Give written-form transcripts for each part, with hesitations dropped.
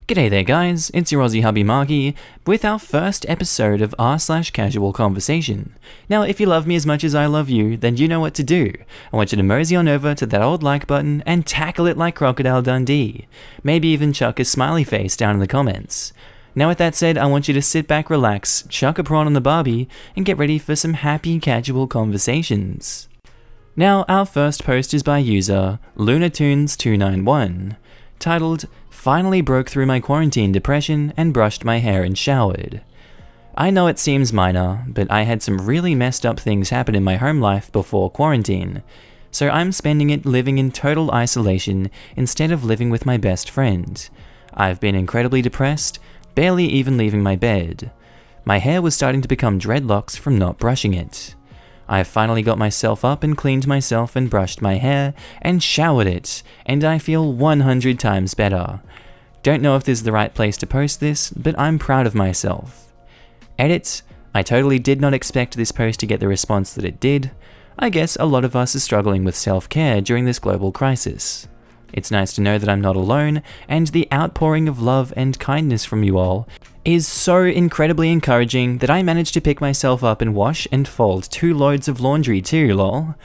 G'day there guys, it's your Aussie Hubby Markee with our first episode of r/CasualConversation. Now if you love me as much as I love you, then you know what to do. I want you to mosey on over to that old like button and tackle it like Crocodile Dundee. Maybe even chuck a smiley face down in the comments. Now with that said, I want you to sit back, relax, chuck a prawn on the barbie, and get ready for some happy casual conversations. Now our first post is by user LunaTunes291, titled, "Finally broke through my quarantine depression and brushed my hair and showered." I know it seems minor, but I had some really messed up things happen in my home life before quarantine, so I'm spending it living in total isolation instead of living with my best friend. I've been incredibly depressed, barely even leaving my bed. My hair was starting to become dreadlocks from not brushing it. I finally got myself up and cleaned myself and brushed my hair and showered it, and I feel 100 times better. Don't know if this is the right place to post this, but I'm proud of myself. Edit: I totally did not expect this post to get the response that it did. I guess a lot of us are struggling with self-care during this global crisis. It's nice to know that I'm not alone, and the outpouring of love and kindness from you all is so incredibly encouraging that I managed to pick myself up and wash and fold 2 loads of laundry too, lol.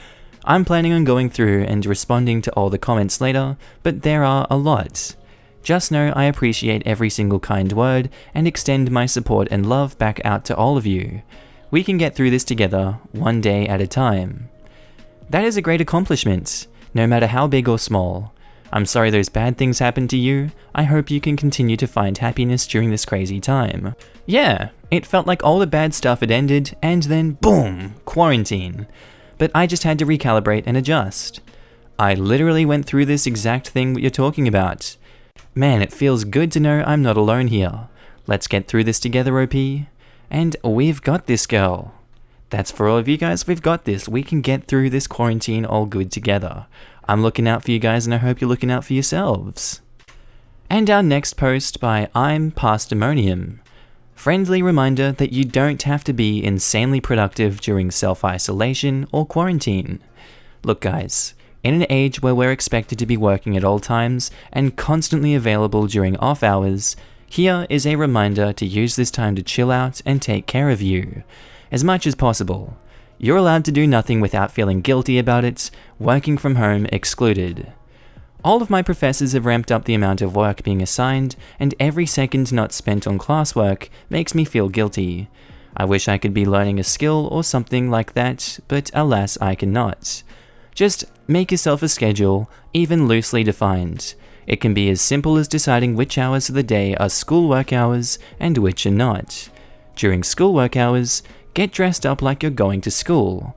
I'm planning on going through and responding to all the comments later, but there are a lot. Just know I appreciate every single kind word and extend my support and love back out to all of you. We can get through this together, one day at a time. That is a great accomplishment, no matter how big or small. I'm sorry those bad things happened to you. I hope you can continue to find happiness during this crazy time. Yeah, it felt like all the bad stuff had ended, and then boom, quarantine. But I just had to recalibrate and adjust. I literally went through this exact thing that you're talking about. Man, it feels good to know I'm not alone here. Let's get through this together, OP. And we've got this, girl. That's for all of you guys, we've got this. We can get through this quarantine all good together. I'm looking out for you guys, and I hope you're looking out for yourselves. And our next post by I'm Pastamonium. Friendly reminder that you don't have to be insanely productive during self-isolation or quarantine. Look guys, in an age where we're expected to be working at all times and constantly available during off hours, here is a reminder to use this time to chill out and take care of you, as much as possible. You're allowed to do nothing without feeling guilty about it, working from home excluded. All of my professors have ramped up the amount of work being assigned, and every second not spent on classwork makes me feel guilty. I wish I could be learning a skill or something like that, but alas I cannot. Just make yourself a schedule, even loosely defined. It can be as simple as deciding which hours of the day are schoolwork hours and which are not. During schoolwork hours, get dressed up like you're going to school.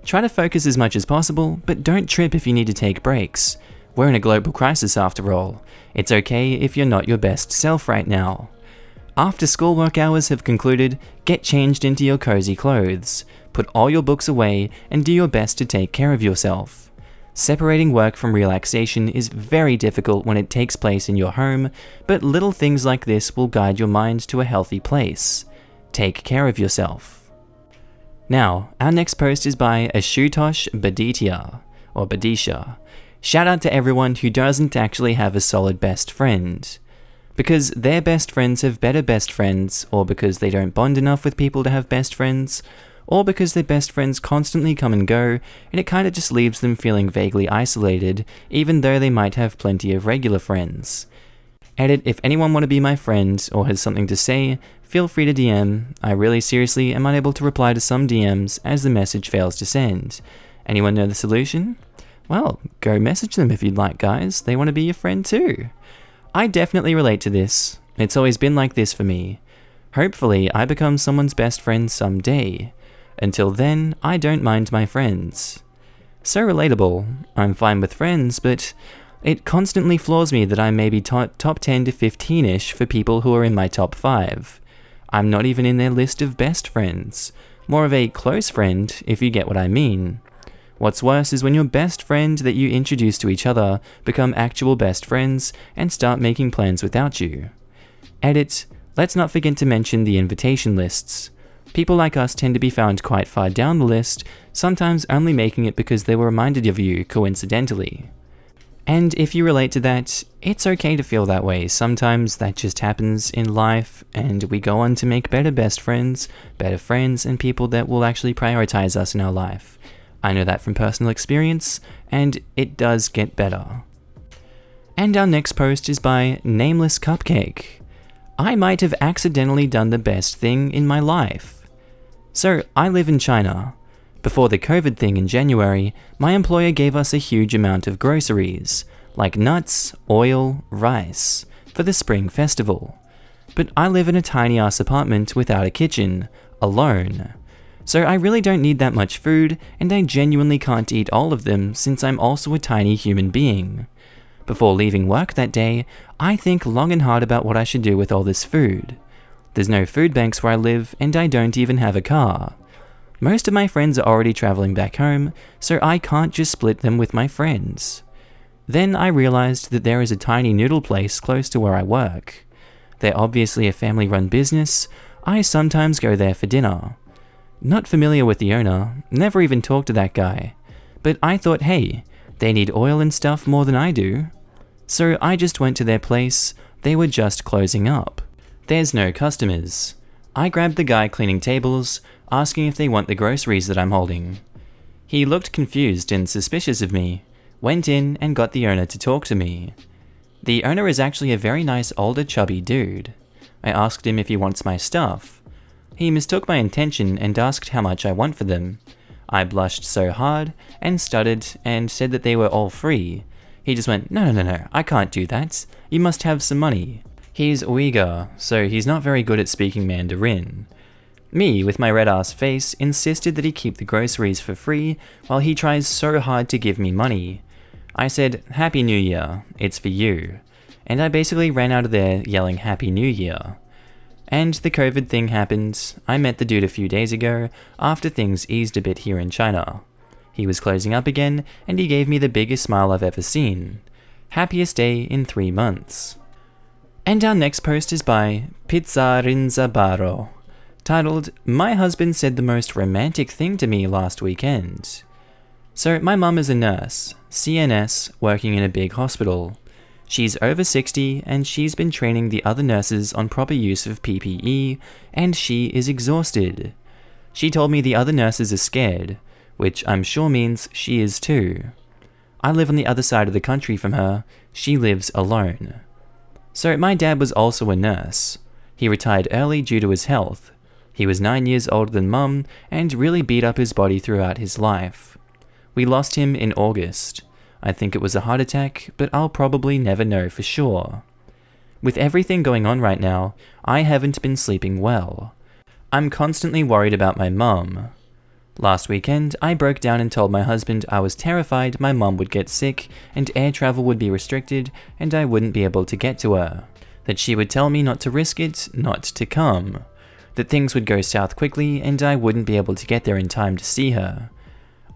Try to focus as much as possible, but don't trip if you need to take breaks. We're in a global crisis after all. It's okay if you're not your best self right now. After schoolwork hours have concluded, get changed into your cozy clothes. Put all your books away and do your best to take care of yourself. Separating work from relaxation is very difficult when it takes place in your home, but little things like this will guide your mind to a healthy place. Take care of yourself. Now, our next post is by Ashutosh Baditya, or Badisha. Shout out to everyone who doesn't actually have a solid best friend. Because their best friends have better best friends, or because they don't bond enough with people to have best friends, or because their best friends constantly come and go, and it kinda just leaves them feeling vaguely isolated, even though they might have plenty of regular friends. Edit: if anyone want to be my friend, or has something to say, feel free to DM. I really seriously am unable to reply to some DMs as the message fails to send. Anyone know the solution? Well, go message them if you'd like, guys. They want to be your friend too. I definitely relate to this. It's always been like this for me. Hopefully, I become someone's best friend someday. Until then, I don't mind my friends. So relatable. I'm fine with friends, but it constantly floors me that I'm maybe top 10 to 15-ish for people who are in my top 5. I'm not even in their list of best friends. More of a close friend, if you get what I mean. What's worse is when your best friend that you introduce to each other become actual best friends and start making plans without you. Edit: let's not forget to mention the invitation lists. People like us tend to be found quite far down the list, sometimes only making it because they were reminded of you coincidentally. And if you relate to that, it's okay to feel that way. Sometimes that just happens in life, and we go on to make better best friends, and people that will actually prioritize us in our life. I know that from personal experience, and it does get better. And our next post is by Nameless Cupcake. I might have accidentally done the best thing in my life. So, I live in China. Before the COVID thing in January, my employer gave us a huge amount of groceries, like nuts, oil, rice, for the spring festival. But I live in a tiny-ass apartment without a kitchen, alone. So I really don't need that much food, and I genuinely can't eat all of them since I'm also a tiny human being. Before leaving work that day, I think long and hard about what I should do with all this food. There's no food banks where I live, and I don't even have a car. Most of my friends are already traveling back home, so I can't just split them with my friends. Then I realized that there is a tiny noodle place close to where I work. They're obviously a family-run business. I sometimes go there for dinner. Not familiar with the owner, never even talked to that guy. But I thought, hey, they need oil and stuff more than I do. So I just went to their place. They were just closing up. There's no customers. I grabbed the guy cleaning tables, asking if they want the groceries that I'm holding. He looked confused and suspicious of me, went in and got the owner to talk to me. The owner is actually a very nice older chubby dude. I asked him if he wants my stuff. He mistook my intention and asked how much I want for them. I blushed so hard and stuttered and said that they were all free. He just went, no, I can't do that. You must have some money. He's Uyghur, so he's not very good at speaking Mandarin. Me, with my red-ass face, insisted that he keep the groceries for free while he tries so hard to give me money. I said, Happy New Year, it's for you. And I basically ran out of there yelling Happy New Year. And the COVID thing happened. I met the dude a few days ago, after things eased a bit here in China. He was closing up again, and he gave me the biggest smile I've ever seen. Happiest day in 3 months. And our next post is by Pizzarinzabaro, titled, My husband said the most romantic thing to me last weekend. So my mum is a nurse, CNS, working in a big hospital. She's over 60 and she's been training the other nurses on proper use of PPE, and she is exhausted. She told me the other nurses are scared, which I'm sure means she is too. I live on the other side of the country from her. She lives alone. So my dad was also a nurse. He retired early due to his health. He was 9 years older than Mum and really beat up his body throughout his life. We lost him in August. I think it was a heart attack, but I'll probably never know for sure. With everything going on right now, I haven't been sleeping well. I'm constantly worried about my mum. Last weekend, I broke down and told my husband I was terrified my mum would get sick and air travel would be restricted and I wouldn't be able to get to her. That she would tell me not to risk it, not to come. That things would go south quickly and I wouldn't be able to get there in time to see her.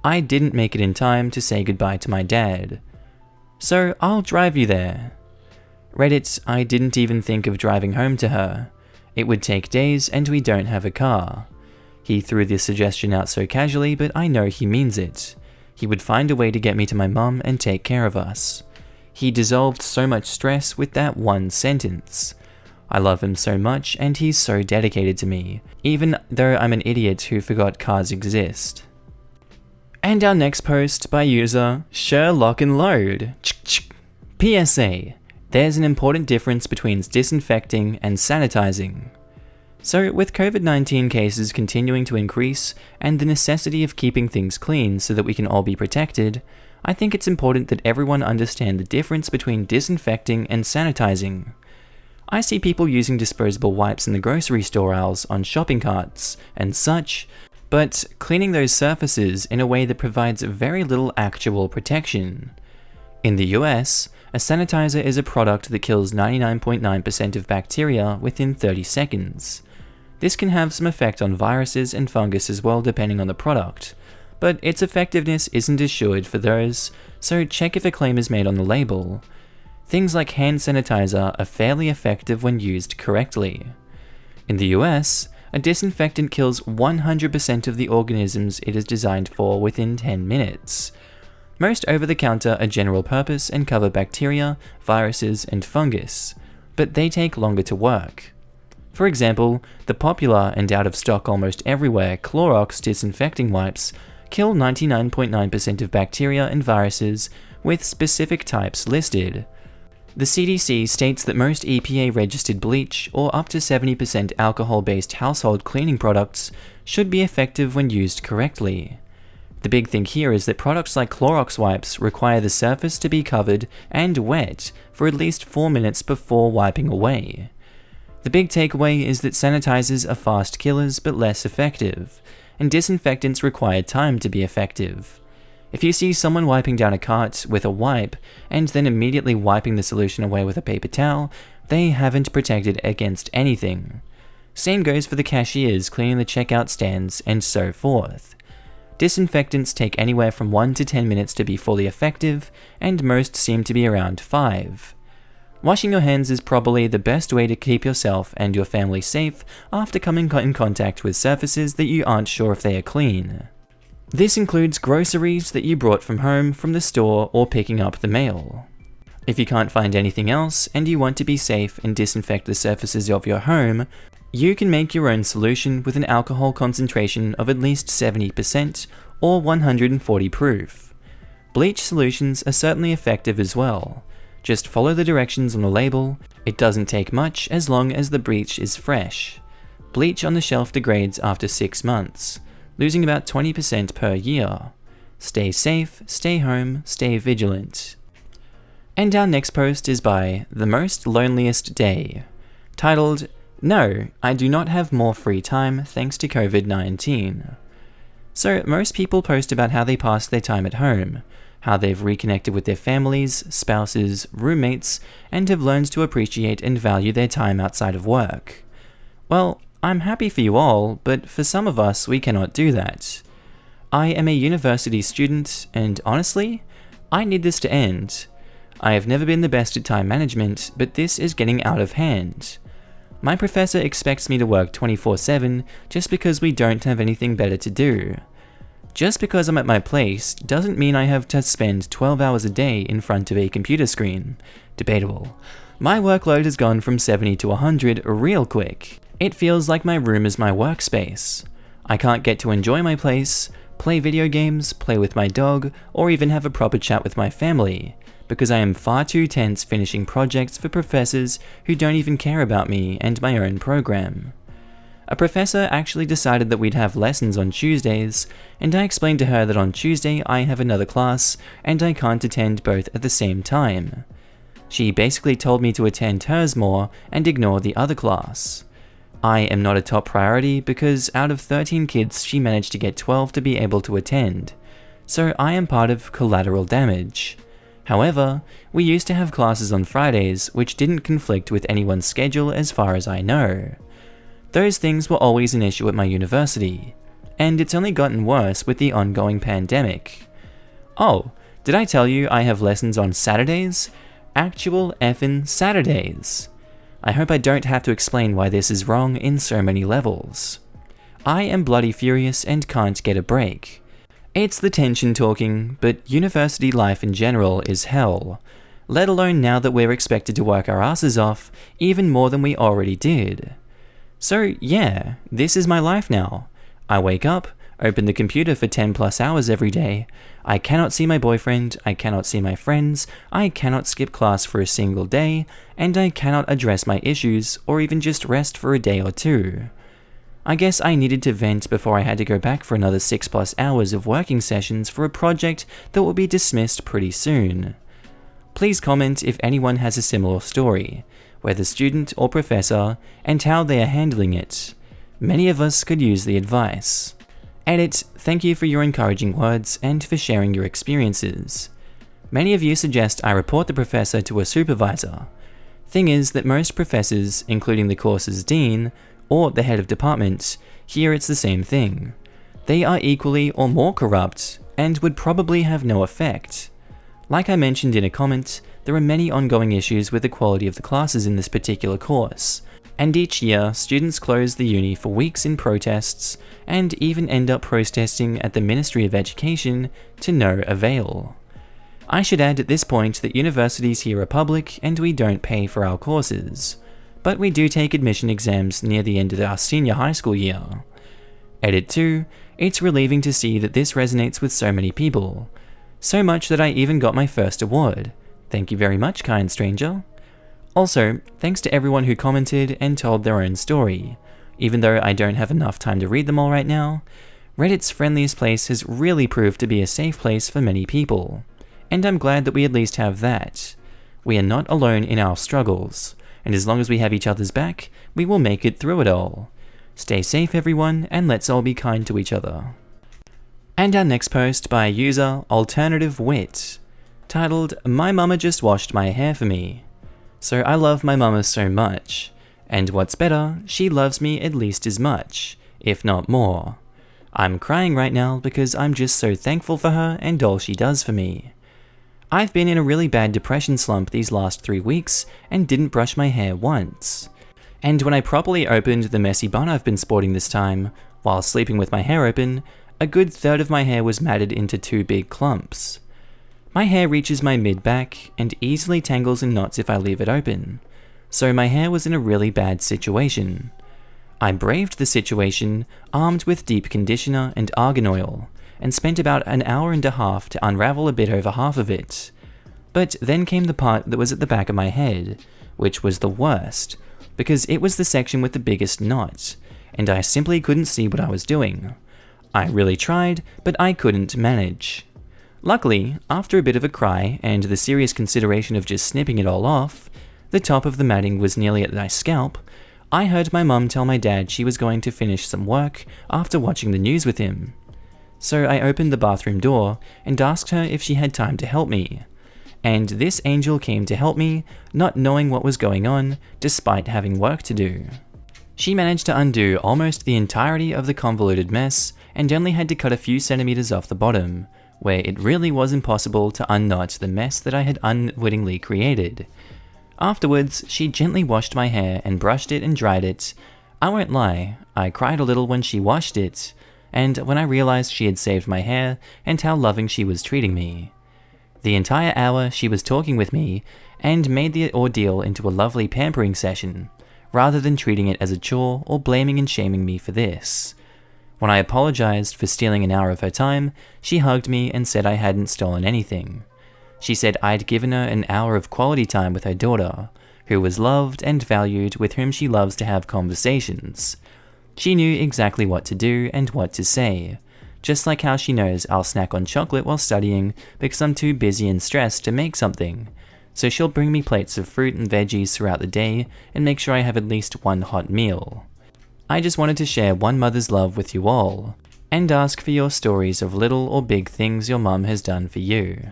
I didn't make it in time to say goodbye to my dad. So I'll drive you there. Reddit, I didn't even think of driving home to her. It would take days and we don't have a car. He threw this suggestion out so casually, but I know he means it. He would find a way to get me to my mum and take care of us. He dissolved so much stress with that one sentence. I love him so much and he's so dedicated to me, even though I'm an idiot who forgot cars exist. And our next post by user Sherlock and Load. PSA. There's an important difference between disinfecting and sanitizing. So, with COVID-19 cases continuing to increase and the necessity of keeping things clean so that we can all be protected, I think it's important that everyone understand the difference between disinfecting and sanitizing. I see people using disposable wipes in the grocery store aisles on shopping carts and such, but cleaning those surfaces in a way that provides very little actual protection. In the US, a sanitizer is a product that kills 99.9% of bacteria within 30 seconds. This can have some effect on viruses and fungus as well depending on the product, but its effectiveness isn't assured for those, so check if a claim is made on the label. Things like hand sanitizer are fairly effective when used correctly. In the US, a disinfectant kills 100% of the organisms it is designed for within 10 minutes. Most over-the-counter are general purpose and cover bacteria, viruses, and fungus, but they take longer to work. For example, the popular and out of stock almost everywhere Clorox disinfecting wipes kill 99.9% of bacteria and viruses with specific types listed. The CDC states that most EPA-registered bleach or up to 70% alcohol-based household cleaning products should be effective when used correctly. The big thing here is that products like Clorox wipes require the surface to be covered and wet for at least 4 minutes before wiping away. The big takeaway is that sanitizers are fast killers but less effective, and disinfectants require time to be effective. If you see someone wiping down a cart with a wipe and then immediately wiping the solution away with a paper towel, they haven't protected against anything. Same goes for the cashiers cleaning the checkout stands and so forth. Disinfectants take anywhere from 1 to 10 minutes to be fully effective, and most seem to be around 5. Washing your hands is probably the best way to keep yourself and your family safe after coming in contact with surfaces that you aren't sure if they are clean. This includes groceries that you brought from home from the store or picking up the mail. If you can't find anything else and you want to be safe and disinfect the surfaces of your home, you can make your own solution with an alcohol concentration of at least 70% or 140 proof. Bleach solutions are certainly effective as well. Just follow the directions on the label. It doesn't take much as long as the bleach is fresh. Bleach on the shelf degrades after 6 months, losing about 20% per year. Stay safe, stay home, stay vigilant. And our next post is by The Most Loneliest Day, titled, "No, I do not have more free time thanks to COVID-19. So most people post about how they pass their time at home, how they've reconnected with their families, spouses, roommates, and have learned to appreciate and value their time outside of work. Well, I'm happy for you all, but for some of us, we cannot do that. I am a university student, and honestly, I need this to end. I have never been the best at time management, but this is getting out of hand. My professor expects me to work 24/7 just because we don't have anything better to do. Just because I'm at my place doesn't mean I have to spend 12 hours a day in front of a computer screen. Debatable. My workload has gone from 70 to 100 real quick. It feels like my room is my workspace. I can't get to enjoy my place, play video games, play with my dog, or even have a proper chat with my family, because I am far too tense finishing projects for professors who don't even care about me and my own program. A professor actually decided that we'd have lessons on Tuesdays, and I explained to her that on Tuesday I have another class and I can't attend both at the same time. She basically told me to attend hers more and ignore the other class. I am not a top priority because out of 13 kids she managed to get 12 to be able to attend, so I am part of collateral damage. However, we used to have classes on Fridays which didn't conflict with anyone's schedule as far as I know. Those things were always an issue at my university, and it's only gotten worse with the ongoing pandemic. Oh, did I tell you I have lessons on Saturdays? Actual effing Saturdays. I hope I don't have to explain why this is wrong in so many levels. I am bloody furious and can't get a break. It's the tension talking, but university life in general is hell, let alone now that we're expected to work our asses off even more than we already did. So yeah, this is my life now. I wake up, open the computer for 10 plus hours every day. I cannot see my boyfriend, I cannot see my friends, I cannot skip class for a single day, and I cannot address my issues or even just rest for a day or two. I guess I needed to vent before I had to go back for another 6 plus hours of working sessions for a project that will be dismissed pretty soon. Please comment if anyone has a similar story, whether student or professor, and how they are handling it. Many of us could use the advice. Edit, thank you for your encouraging words and for sharing your experiences. Many of you suggest I report the professor to a supervisor. Thing is that most professors, including the course's dean, or the head of department, here it's the same thing. They are equally or more corrupt, and would probably have no effect. Like I mentioned in a comment, there are many ongoing issues with the quality of the classes in this particular course, and each year students close the uni for weeks in protests, and even end up protesting at the Ministry of Education to no avail. I should add at this point that universities here are public and we don't pay for our courses, but we do take admission exams near the end of our senior high school year. Edit 2, it's relieving to see that this resonates with so many people, so much that I even got my first award. Thank you very much, kind stranger. Also, thanks to everyone who commented and told their own story. Even though I don't have enough time to read them all right now, Reddit's friendliest place has really proved to be a safe place for many people. And I'm glad that we at least have that. We are not alone in our struggles, and as long as we have each other's back, we will make it through it all. Stay safe everyone, and let's all be kind to each other. And our next post by user Alternative Wit, titled, "My mama just washed my hair for me." So I love my mama so much, and what's better, she loves me at least as much, if not more. I'm crying right now because I'm just so thankful for her and all she does for me. I've been in a really bad depression slump these last 3 weeks and didn't brush my hair once. And when I properly opened the messy bun I've been sporting this time, while sleeping with my hair open, a good third of my hair was matted into 2 big clumps. My hair reaches my mid-back and easily tangles in knots if I leave it open, so my hair was in a really bad situation. I braved the situation, armed with deep conditioner and argan oil, and spent about an hour and a half to unravel a bit over half of it. But then came the part that was at the back of my head, which was the worst, because it was the section with the biggest knot, and I simply couldn't see what I was doing. I really tried, but I couldn't manage. Luckily, after a bit of a cry and the serious consideration of just snipping it all off, the top of the matting was nearly at my scalp, I heard my mum tell my dad she was going to finish some work after watching the news with him. So I opened the bathroom door and asked her if she had time to help me. And this angel came to help me, not knowing what was going on, despite having work to do. She managed to undo almost the entirety of the convoluted mess and only had to cut a few centimeters off the bottom, where it really was impossible to unknot the mess that I had unwittingly created. Afterwards, she gently washed my hair and brushed it and dried it. I won't lie, I cried a little when she washed it, and when I realized she had saved my hair and how loving she was treating me. The entire hour she was talking with me and made the ordeal into a lovely pampering session, rather than treating it as a chore or blaming and shaming me for this. When I apologized for stealing an hour of her time, she hugged me and said I hadn't stolen anything. She said I'd given her an hour of quality time with her daughter, who was loved and valued, with whom she loves to have conversations. She knew exactly what to do and what to say, just like how she knows I'll snack on chocolate while studying because I'm too busy and stressed to make something, so she'll bring me plates of fruit and veggies throughout the day and make sure I have at least one hot meal. I just wanted to share one mother's love with you all, and ask for your stories of little or big things your mum has done for you.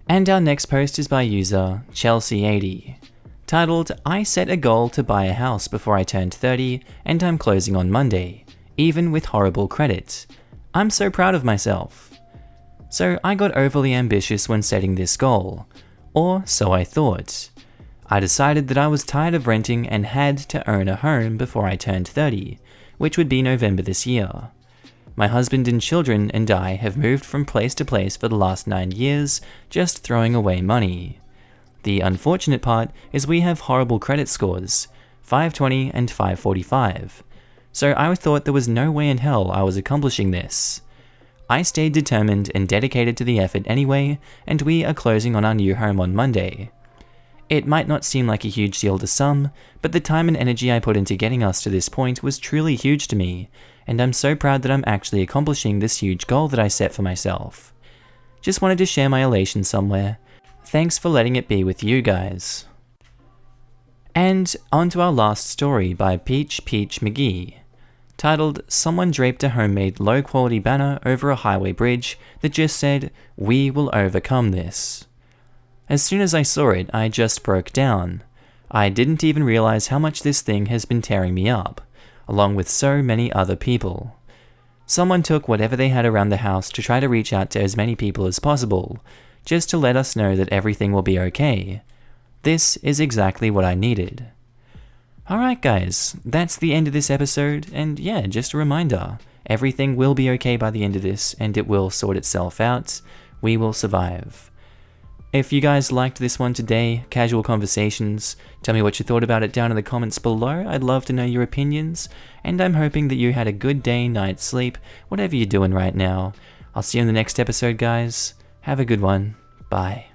And our next post is by user Chelsea80, titled, "I set a goal to buy a house before I turned 30 and I'm closing on Monday, even with horrible credit. I'm so proud of myself." So I got overly ambitious when setting this goal, or so I thought. I decided that I was tired of renting and had to own a home before I turned 30, which would be November this year. My husband and children and I have moved from place to place for the last 9 years, just throwing away money. The unfortunate part is we have horrible credit scores, 520 and 545, so I thought there was no way in hell I was accomplishing this. I stayed determined and dedicated to the effort anyway, and we are closing on our new home on Monday. It might not seem like a huge deal to some, but the time and energy I put into getting us to this point was truly huge to me, and I'm so proud that I'm actually accomplishing this huge goal that I set for myself. Just wanted to share my elation somewhere. Thanks for letting it be with you guys. And on to our last story by Peach McGee, titled, "Someone draped a homemade low-quality banner over a highway bridge that just said, 'We will overcome this.' As soon as I saw it, I just broke down. I didn't even realize how much this thing has been tearing me up, along with so many other people. Someone took whatever they had around the house to try to reach out to as many people as possible, just to let us know that everything will be okay. This is exactly what I needed." Alright guys, that's the end of this episode, and yeah, just a reminder, everything will be okay by the end of this, and it will sort itself out. we will survive. If you guys liked this one today, Casual Conversations, tell me what you thought about it down in the comments below. I'd love to know your opinions, and I'm hoping that you had a good day, night's sleep, whatever you're doing right now. I'll see you in the next episode, guys. Have a good one. Bye.